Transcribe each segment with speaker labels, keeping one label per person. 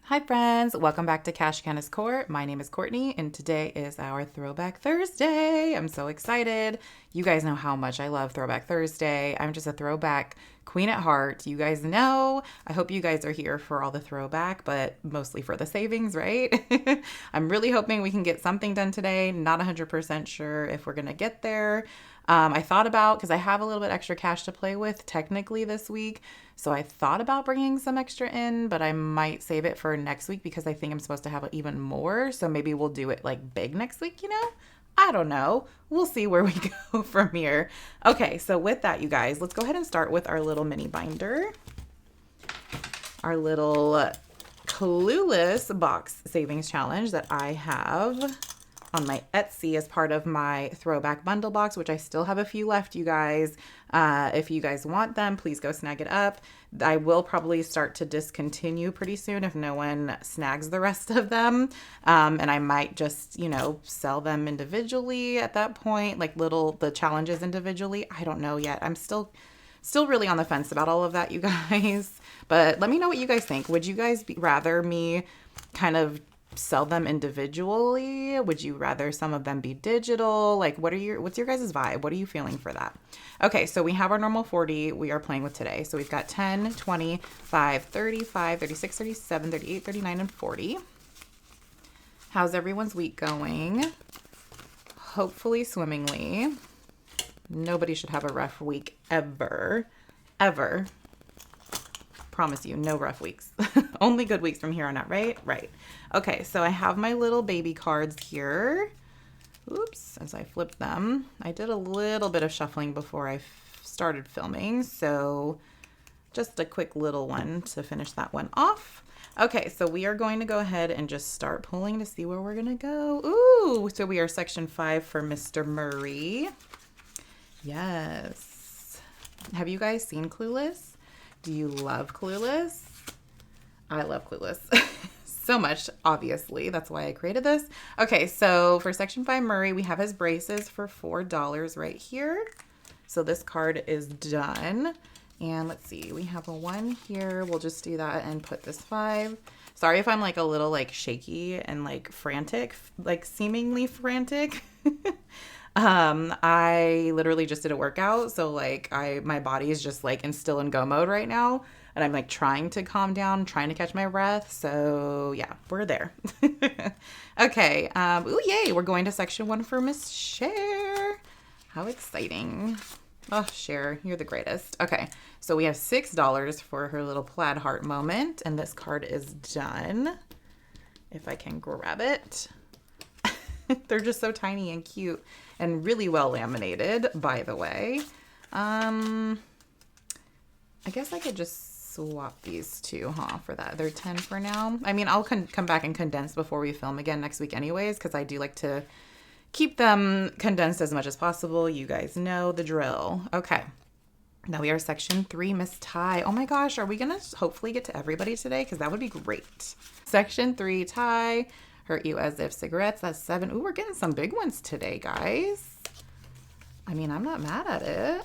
Speaker 1: Hi friends, welcome back to Countess Cort. My name is Courtney and today is our Throwback Thursday. I'm so excited. You guys know how much I love Throwback Thursday. I'm just a throwback queen at heart. You guys know. I hope you guys are here for all the throwback, but mostly for the savings, right? I'm really hoping we can get something done today. Not 100% sure if we're going to get there. I thought about, because I have a little bit extra cash to play with technically this week, so I thought about bringing some extra in, but I might save it for next week because I think I'm supposed to have even more. So maybe we'll do it like big next week, you know? I don't know. We'll see where we go from here. Okay, so with that, you guys, let's go ahead and start with our little mini binder. Our little Clueless Box savings challenge that I have on my Etsy as part of my throwback bundle box, which I still have a few left, you guys. If you guys want them, please go snag it up. I will probably start to discontinue pretty soon if no one snags the rest of them. And I might just, sell them individually at that point, like the challenges individually. I don't know yet. I'm still really on the fence about all of that, you guys. But let me know what you guys think. Would you guys rather me kind of sell them individually? Would you rather some of them be digital? Like, what's your guys' vibe? What are you feeling for that? Okay, so we have our normal 40 we are playing with today. So we've got 10, 20, 5, 35, 36, 37, 38, 39, and 40. How's everyone's week going? Hopefully swimmingly. Nobody should have a rough week ever. Ever. Promise you, no rough weeks. Only good weeks from here on out, right? Right. Okay, so I have my little baby cards here. Oops, as I flip them. I did a little bit of shuffling before I started filming, so just a quick little one to finish that one off. Okay, so we are going to go ahead and just start pulling to see where we're going to go. Ooh, so we are section 5 for Mr. Murray. Yes. Have you guys seen Clueless? Do you love Clueless? I love Clueless so much, obviously. That's why I created this. Okay, so for Section 5 Murray, we have his braces for $4 right here. So this card is done. And let's see, we have a 1 here. We'll just do that and put this 5. Sorry if I'm like a little like shaky and like frantic, like seemingly frantic. I literally just did a workout, so like my body is just like still in go mode right now, and I'm like trying to calm down, trying to catch my breath. So yeah, we're there. Okay. Ooh, yay! We're going to section 1 for Miss Cher. How exciting! Oh, Cher, you're the greatest. Okay, so we have $6 for her little Plaid Heart moment, and this card is done. If I can grab it. They're just so tiny and cute and really well laminated, by the way. I guess I could just swap these two, for that. They're 10 for now. I mean, I'll come back and condense before we film again next week anyways, because I do like to keep them condensed as much as possible. You guys know the drill. Okay. Now we are section 3, Miss Ty. Oh my gosh, are we going to hopefully get to everybody today? Because that would be great. Section 3, Ty. Hurt you as if cigarettes. That's 7. Ooh, we're getting some big ones today, guys. I mean, I'm not mad at it.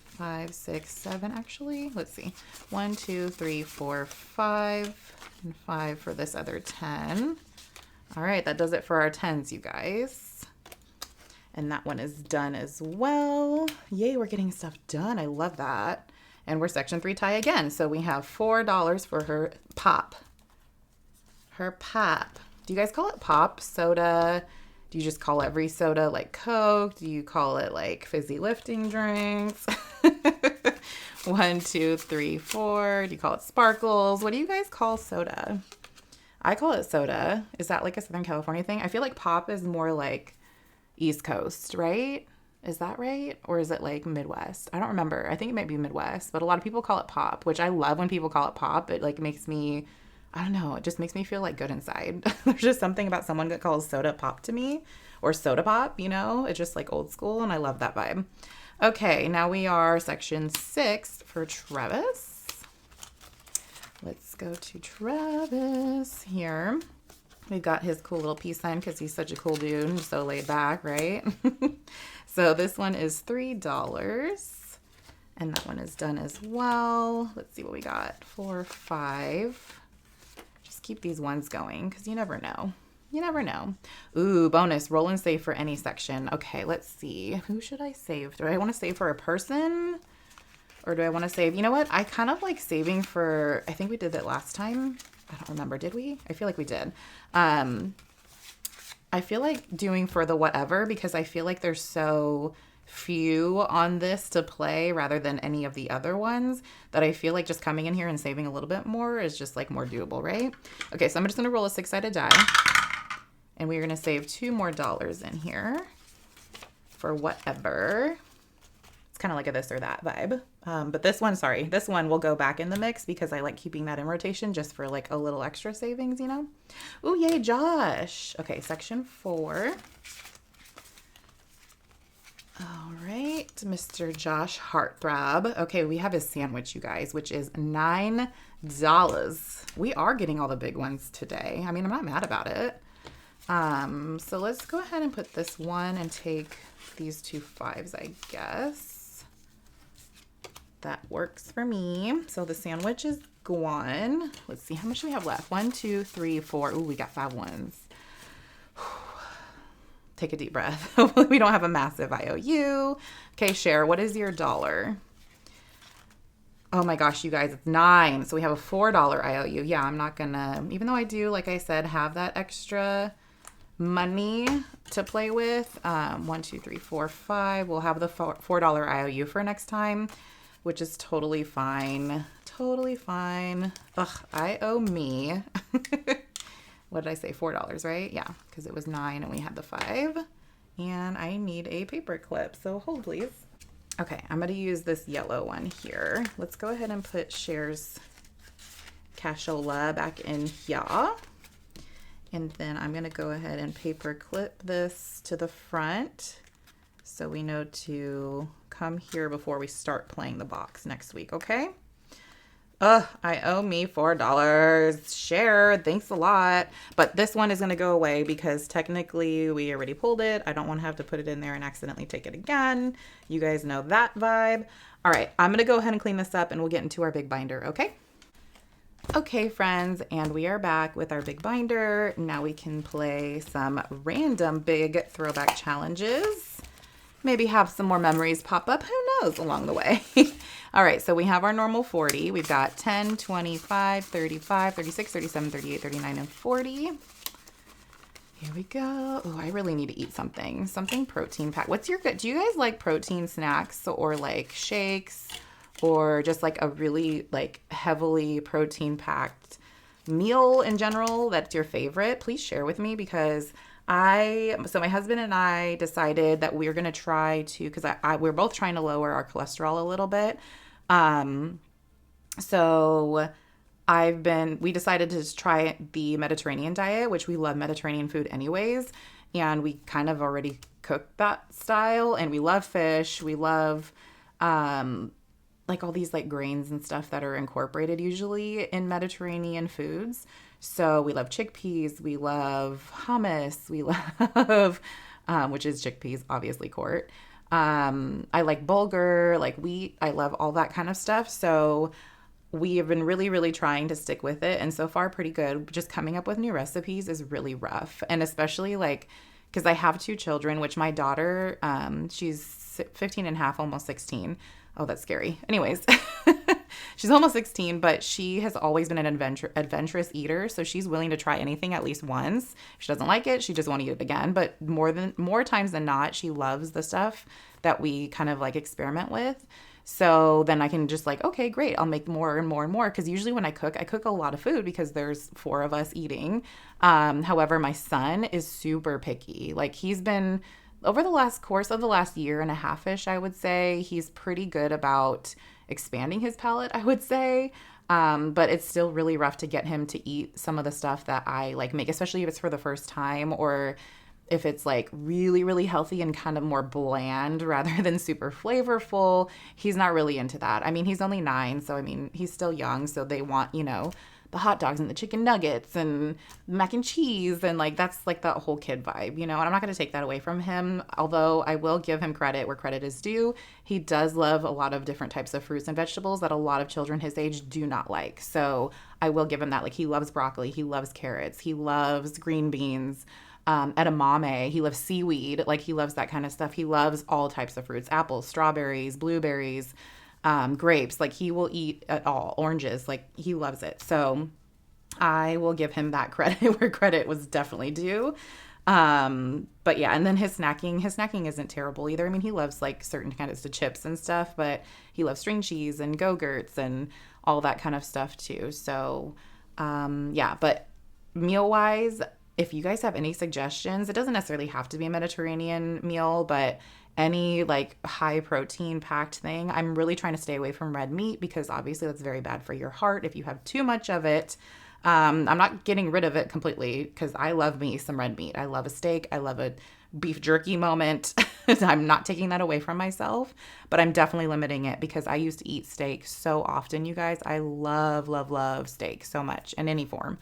Speaker 1: 5, 6, 7, actually. Let's see. 1, 2, 3, 4, 5. And 5 for this other 10. All right, that does it for our 10s, you guys. And that one is done as well. Yay, we're getting stuff done. I love that. And we're section 3 Ty again. So we have $4 for her pop. Her pop. Do you guys call it pop, soda? Do you just call every soda like Coke? Do you call it like fizzy lifting drinks? 1, 2, 3, 4. Do you call it sparkles? What do you guys call soda? I call it soda. Is that like a Southern California thing? I feel like pop is more like East Coast, right? Is that right? Or is it like Midwest? I don't remember. I think it might be Midwest, but a lot of people call it pop, which I love when people call it pop. It like makes me, I don't know, it just makes me feel like good inside. There's just something about someone that calls soda pop to me, or soda pop, it's just like old school, and I love that vibe. Okay, now we are section 6 for Travis. Let's go to Travis here. We've got his cool little peace sign because he's such a cool dude and so laid back, right? So this one is $3. And that one is done as well. Let's see what we got. 4, 5. keep these ones going because you never know. You never know. Ooh, bonus. Roll and save for any section. Okay, let's see. Who should I save? Do I want to save for a person? Or do I want to save? You know what? I kind of like saving for... I think we did that last time. I don't remember. Did we? I feel like we did. I feel like doing for the whatever because I feel like there's so few on this to play rather than any of the other ones that I feel like just coming in here and saving a little bit more is just like more doable, right? Okay, so I'm just going to roll a 6-sided die. And we're going to save $2 more in here for whatever. It's kind of like a this or that vibe. But this one will go back in the mix because I like keeping that in rotation just for like a little extra savings, you know? Ooh, yay, Josh. Okay, section 4. All right, Mr. Josh Heartthrob. Okay, we have his sandwich, you guys, which is $9. We are getting all the big ones today. I mean, I'm not mad about it. So let's go ahead and put this one and take these 2 5s, I guess. That works for me. So the sandwich is gone. Let's see, how much do we have left? 1, 2, 3, 4. Ooh, we got 5 ones. Take a deep breath. We don't have a massive IOU. Okay, Cher, what is your dollar? Oh my gosh, you guys, it's 9. So we have a $4 IOU. Yeah, I'm not gonna, even though I do, like I said, have that extra money to play with. 1, 2, 3, 4, 5. We'll have the $4 IOU for next time, which is totally fine. Totally fine. Ugh, I owe me. What did I say? $4, right? Yeah, because it was 9 and we had the 5. And I need a paper clip, so hold please. Okay, I'm gonna use this yellow one here. Let's go ahead and put Cher's cashola back in here. And then I'm gonna go ahead and paper clip this to the front so we know to come here before we start playing the box next week, okay? Ugh, I owe me $4. Cher, thanks a lot. But this one is going to go away because technically we already pulled it. I don't want to have to put it in there and accidentally take it again. You guys know that vibe. All right, I'm going to go ahead and clean this up and we'll get into our big binder, okay? Okay, friends, and we are back with our big binder. Now we can play some random big throwback challenges. Maybe have some more memories pop up. Who knows along the way. All right, so we have our normal 40. We've got 10, 25, 35, 36, 37, 38, 39, and 40. Here we go. Oh, I really need to eat something. Something protein packed. What's your good? Do you guys like protein snacks or like shakes or just like a really like heavily protein packed meal in general that's your favorite? Please share with me because so my husband and I decided that we're going to try to, because we're both trying to lower our cholesterol a little bit. So we decided to just try the Mediterranean diet, which we love Mediterranean food anyways. And we kind of already cooked that style and we love fish. We love, like all these like grains and stuff that are incorporated usually in Mediterranean foods. So we love chickpeas, we love hummus, we love, which is chickpeas, obviously Cort. I like bulgur, like wheat. I love all that kind of stuff. So we have been really, really trying to stick with it. And so far pretty good. Just coming up with new recipes is really rough. And especially like, because I have 2 children, which my daughter, she's 15 and a half, almost 16. Oh, that's scary. Anyways, she's almost 16, but she has always been an adventurous eater. So she's willing to try anything at least once. If she doesn't like it, she just won't eat it again. But more times than not, she loves the stuff that we kind of like experiment with. So then I can just like, okay, great. I'll make more and more and more. Because usually when I cook a lot of food because there's 4 of us eating. However, my son is super picky. Like he's been... over the course of the last year and a half-ish, I would say, he's pretty good about expanding his palate, I would say. But it's still really rough to get him to eat some of the stuff that I like make, especially if it's for the first time or if it's like really, really healthy and kind of more bland rather than super flavorful. He's not really into that. I mean, he's only 9, so I mean, he's still young, so they want, the hot dogs and the chicken nuggets and mac and cheese. And like, that's like that whole kid vibe, you know, and I'm not going to take that away from him. Although I will give him credit where credit is due. He does love a lot of different types of fruits and vegetables that a lot of children his age do not like. So I will give him that. Like, he loves broccoli. He loves carrots. He loves green beans. Edamame. He loves seaweed. Like, he loves that kind of stuff. He loves all types of fruits, apples, strawberries, blueberries, grapes. Like, he will eat it all. Oranges. Like, he loves it. So I will give him that credit where credit was definitely due. But yeah, and then his snacking isn't terrible either. I mean, he loves like certain kinds of chips and stuff, but he loves string cheese and Go-Gurts and all that kind of stuff too. So, yeah, but meal wise, if you guys have any suggestions, it doesn't necessarily have to be a Mediterranean meal, but any like high protein packed thing. I'm really trying to stay away from red meat because obviously that's very bad for your heart if you have too much of it. I'm not getting rid of it completely because I love me some red meat. I love a steak. I love a beef jerky moment. I'm not taking that away from myself, but I'm definitely limiting it because I used to eat steak so often, you guys. I love, love, love steak so much in any form.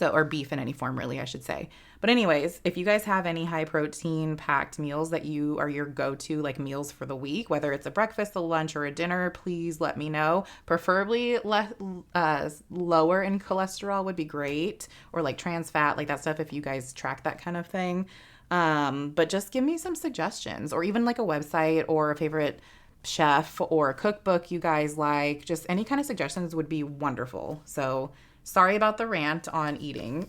Speaker 1: Or beef in any form, really, I should say. But anyways, if you guys have any high protein packed meals that you are your go-to like meals for the week, whether it's a breakfast, a lunch, or a dinner, please let me know. Preferably lower in cholesterol would be great, or like trans fat, like that stuff if you guys track that kind of thing. But just give me some suggestions, or even like a website or a favorite chef or a cookbook you guys like. Just any kind of suggestions would be wonderful. So sorry about the rant on eating,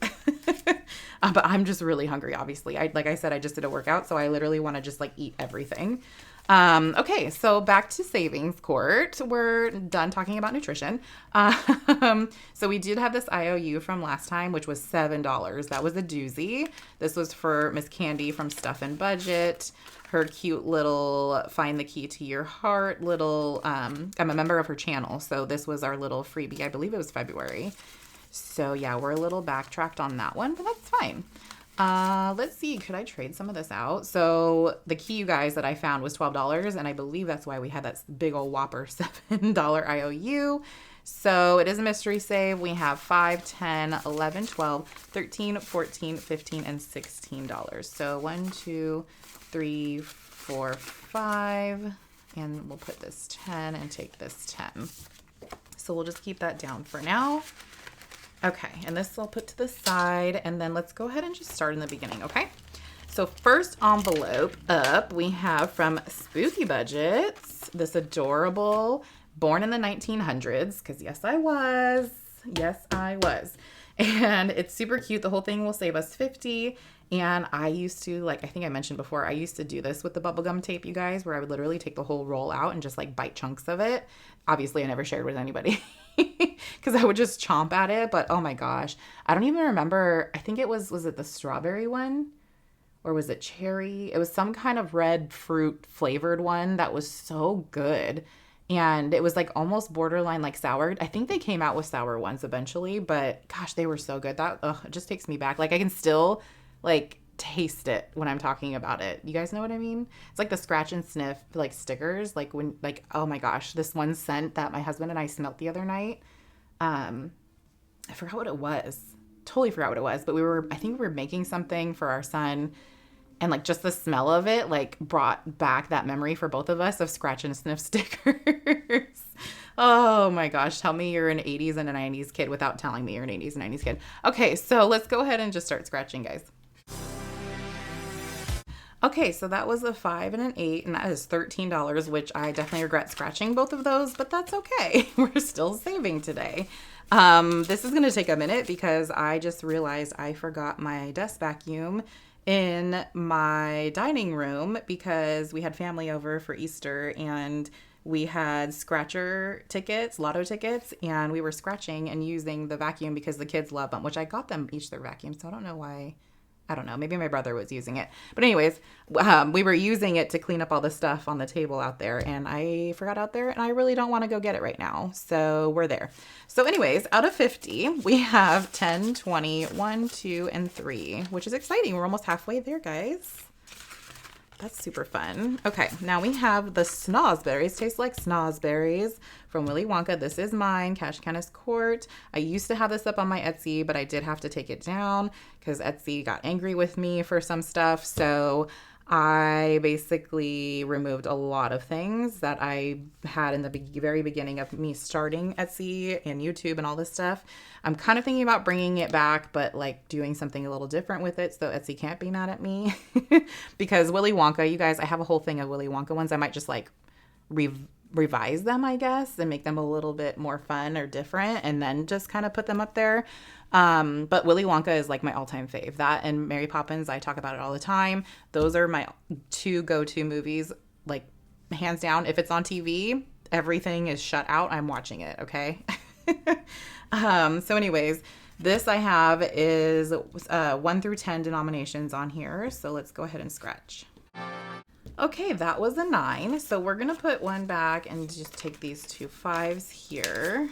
Speaker 1: but I'm just really hungry, obviously. Like I said, I just did a workout, so I literally want to just like eat everything. Okay, so back to savings, Cort. We're done talking about nutrition. So we did have this IOU from last time, which was $7. That was a doozy. This was for Miss Candy from Stuff and Budget. Her cute little find the key to your heart little, I'm a member of her channel, so this was our little freebie. I believe it was February. So yeah, we're a little backtracked on that one, but that's fine. Let's see, could I trade some of this out? So the key, you guys, that I found was $12, and I believe that's why we had that big old whopper $7 IOU. So it is a mystery save. We have 5, 10, 11, 12, 13, 14, 15, and $16. So 1, 2, 3, 4, 5, and we'll put this 10 and take this 10. So we'll just keep that down for now. Okay, and this I'll put to the side, and then let's go ahead and just start in the beginning, okay? So first envelope up, we have from Spooky Budgets, this adorable Born in the 1900s, because yes, I was. And it's super cute. The whole thing will save us $50. And I used to, like, I think I mentioned before, I used to do this with the bubblegum tape, you guys, where I would literally take the whole roll out and just like bite chunks of it. Obviously, I never shared with anybody because I would just chomp at it. But oh my gosh, I don't even remember. I think it was it the strawberry one or was it cherry? It was some kind of red fruit flavored one that was so good. And it was like almost borderline like sour. I think they came out with sour ones eventually, but gosh, they were so good. That it just takes me back. Like I can still like taste it when I'm talking about it. You guys know what I mean? It's like the scratch and sniff like stickers. Like when like, oh my gosh, this one scent that my husband and I smelt the other night. I forgot what it was. Totally forgot what it was. But I think we were making something for our son. And like just the smell of it like brought back that memory for both of us of scratch and sniff stickers. Oh my gosh. Tell me you're an 80s and a 90s kid without telling me you're an 80s and 90s kid. Okay, so let's go ahead and just start scratching, guys. Okay, so that was a 5 and an 8, and that is $13, which I definitely regret scratching both of those, but that's okay. We're still saving today. This is going to take a minute because I just realized I forgot my desk vacuum in my dining room because we had family over for Easter and we had scratcher tickets, lotto tickets, and we were scratching and using the vacuum because the kids love them, which I got them each their vacuum. So I don't know why. I don't know. Maybe my brother was using it. But anyways, we were using it to clean up all the stuff on the table out there. And I forgot out there. And I really don't want to go get it right now. So we're there. So anyways, out of 50, we have 10, 20, 1, 2, and 3, which is exciting. We're almost halfway there, guys. That's super fun. Okay, now we have the snozberries. Tastes like snozberries from Willy Wonka. This is mine, Countess Cort. I used to have this up on my Etsy, but I did have to take it down because Etsy got angry with me for some stuff. So I basically removed a lot of things that I had in the very beginning of me starting Etsy and YouTube and all this stuff. I'm kind of thinking about bringing it back, but like doing something a little different with it so Etsy can't be mad at me. Because Willy Wonka, you guys, I have a whole thing of Willy Wonka ones. I might just like revise them, I guess, and make them a little bit more fun or different and then just kind of put them up there. But Willy Wonka is like my all-time fave. That and Mary Poppins, I talk about it all the time. Those are my two go-to movies, like hands down. If it's on TV, everything is shut out. I'm watching it, okay? So anyways, this I have is 1 through 10 denominations on here. So let's go ahead and scratch. Okay, that was a 9. So we're going to put one back and just take these 2 5s here.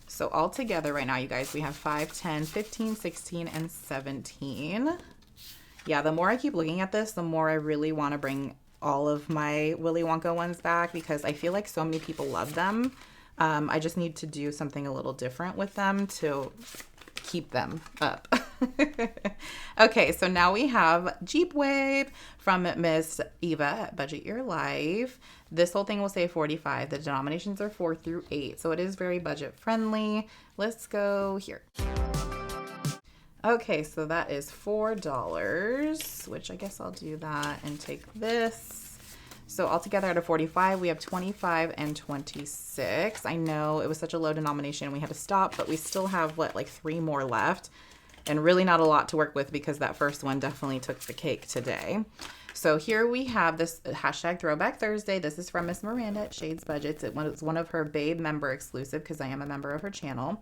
Speaker 1: So all together right now, you guys, we have 5, 10, 15, 16, and 17. Yeah, the more I keep looking at this, the more I really want to bring all of my Willy Wonka ones back because I feel like so many people love them. I just need to do something a little different with them to keep them up. Okay, so now we have Jeep Wave from Miss Eva at Budget Your Life. This whole thing will say 45. The denominations are 4 through 8, so it is very budget friendly. Let's go here. Okay, so that is $4, which I guess I'll do that and take this. So altogether out of 45, we have 25 and 26. I know it was such a low denomination, we had to stop, but we still have, what, like 3 more left? And really not a lot to work with because that first one definitely took the cake today. So here we have this hashtag Throwback Thursday. This is from Miss Miranda at Shades Budgets. It was one of her Babe member exclusive because I am a member of her channel.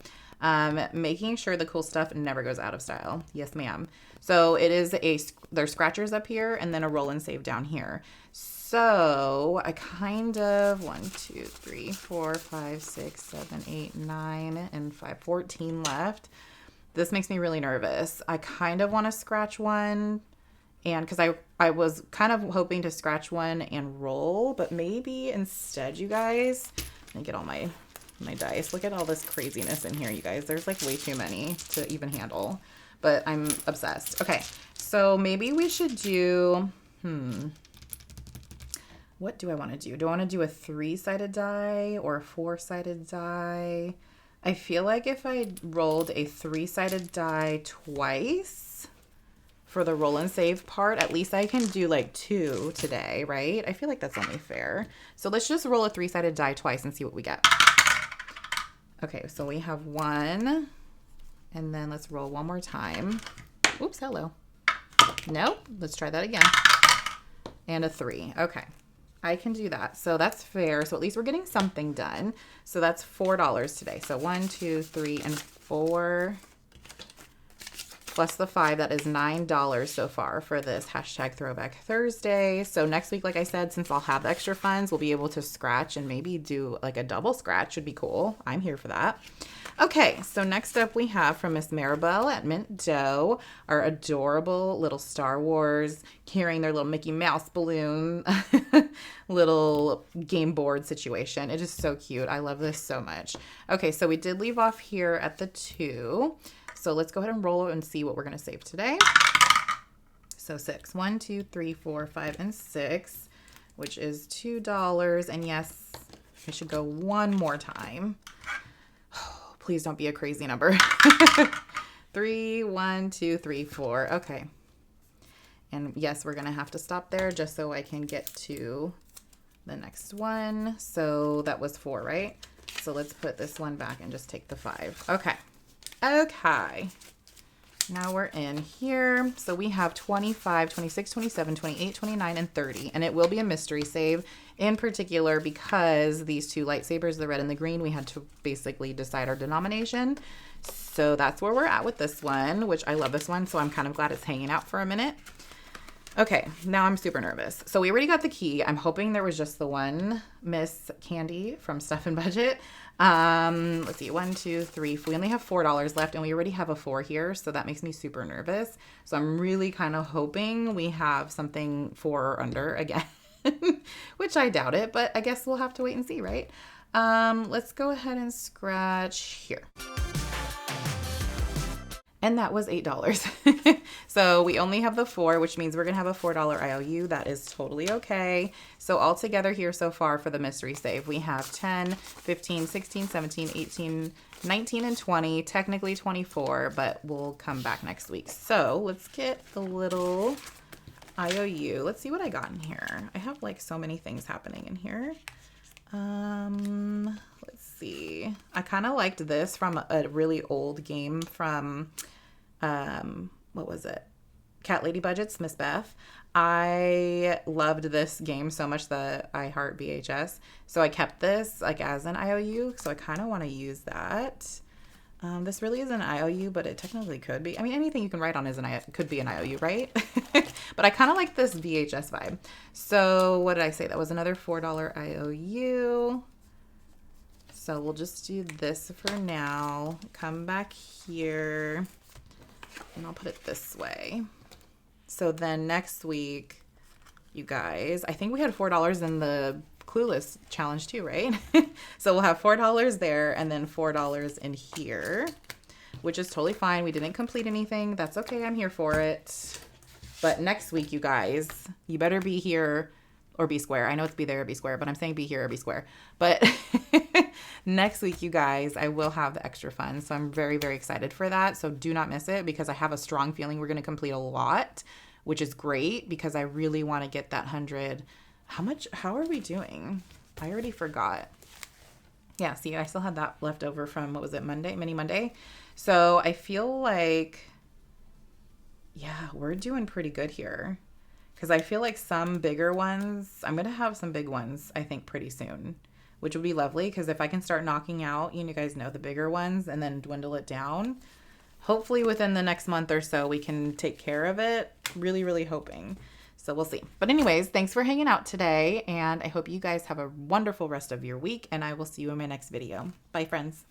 Speaker 1: Making sure the cool stuff never goes out of style. Yes, ma'am. So it is there's scratchers up here and then a roll and save down here. So I kind of 1, 2, 3, 4, 5, 6, 7, 8, 9, and 5, 14 left. This makes me really nervous. I kind of want to scratch one, and because I was kind of hoping to scratch one and roll, but maybe instead, you guys, let me get all my dice. Look at all this craziness in here, you guys. There's like way too many to even handle, but I'm obsessed. Okay, so maybe we should do, what do I want to do? Do I want to do a 3-sided die or a 4-sided die? I feel like if I rolled a 3-sided die twice for the roll and save part, at least I can do like 2 today, right? I feel like that's only fair. So let's just roll a 3-sided die twice and see what we get. Okay, so we have 1, and then let's roll one more time. Oops, hello. Nope, let's try that again. And a 3, okay. I can do that. So that's fair. So at least we're getting something done. So that's $4 today. So 1, 2, 3, and 4 plus the 5. That is $9 so far for this hashtag Throwback Thursday. So next week, like I said, since I'll have extra funds, we'll be able to scratch and maybe do like a double scratch. Would be cool. I'm here for that. Okay, so next up we have from Miss Maribel at Mint Dough, our adorable little Star Wars carrying their little Mickey Mouse balloon little game board situation. It is so cute. I love this so much. Okay, so we did leave off here at the 2. So let's go ahead and roll and see what we're going to save today. So 6. 1, 2, 3, 4, 5, and 6, which is $2. And yes, I should go one more time. Please don't be a crazy number. 3, 1, 2, 3, 4. Okay. And yes, we're going to have to stop there just so I can get to the next one. So that was 4, right? So let's put this one back and just take the 5. Okay. Okay. Now we're in here. So we have 25, 26, 27, 28, 29, and 30. And it will be a mystery save in particular because these 2 lightsabers, the red and the green, we had to basically decide our denomination. So that's where we're at with this one, which I love this one. So I'm kind of glad it's hanging out for a minute. Okay, now I'm super nervous. So we already got the key. I'm hoping there was just the one Miss Candy from Stuff and Budget. Let's see, 1, 2, 3. We only have $4 left, and we already have a 4 here, so that makes me super nervous. So I'm really kind of hoping we have something 4 or under again, which I doubt it, but I guess we'll have to wait and see, right? Let's go ahead and scratch here. And that was $8. So we only have the 4, which means we're going to have a $4 IOU. That is totally okay. So all together here so far for the mystery save, we have 10, 15, 16, 17, 18, 19, and 20. Technically 24, but we'll come back next week. So let's get the little IOU. Let's see what I got in here. I have like so many things happening in here. Let's see. I kind of liked this from a really old game from, what was it? Cat Lady Budgets, Miss Beth. I loved this game so much, the I Heart VHS. So I kept this like as an IOU. So I kind of want to use that. This really is an IOU, but it technically could be. I mean, anything you can write on is could be an IOU, right? But I kind of like this VHS vibe. So what did I say? That was another $4 IOU. So we'll just do this for now. Come back here. And I'll put it this way. So then next week, you guys, I think we had $4 in the Clueless challenge too, right? So we'll have $4 there and then $4 in here, which is totally fine. We didn't complete anything. That's okay. I'm here for it. But next week, you guys, you better be here or be square. I know it's be there or be square, but I'm saying be here or be square. But next week, you guys, I will have the extra fun. So I'm very, very excited for that. So do not miss it because I have a strong feeling we're going to complete a lot, which is great because I really want to get that 100. How are we doing? I already forgot. Yeah, see, I still had that left over from, what was it, Mini Monday? So I feel like, yeah, we're doing pretty good here. Because I feel like some bigger ones, I'm going to have some big ones, I think, pretty soon, which would be lovely. Because if I can start knocking out, you guys know, the bigger ones and then dwindle it down, hopefully within the next month or so, we can take care of it. Really, really hoping. So we'll see. But anyways, thanks for hanging out today. And I hope you guys have a wonderful rest of your week. And I will see you in my next video. Bye, friends.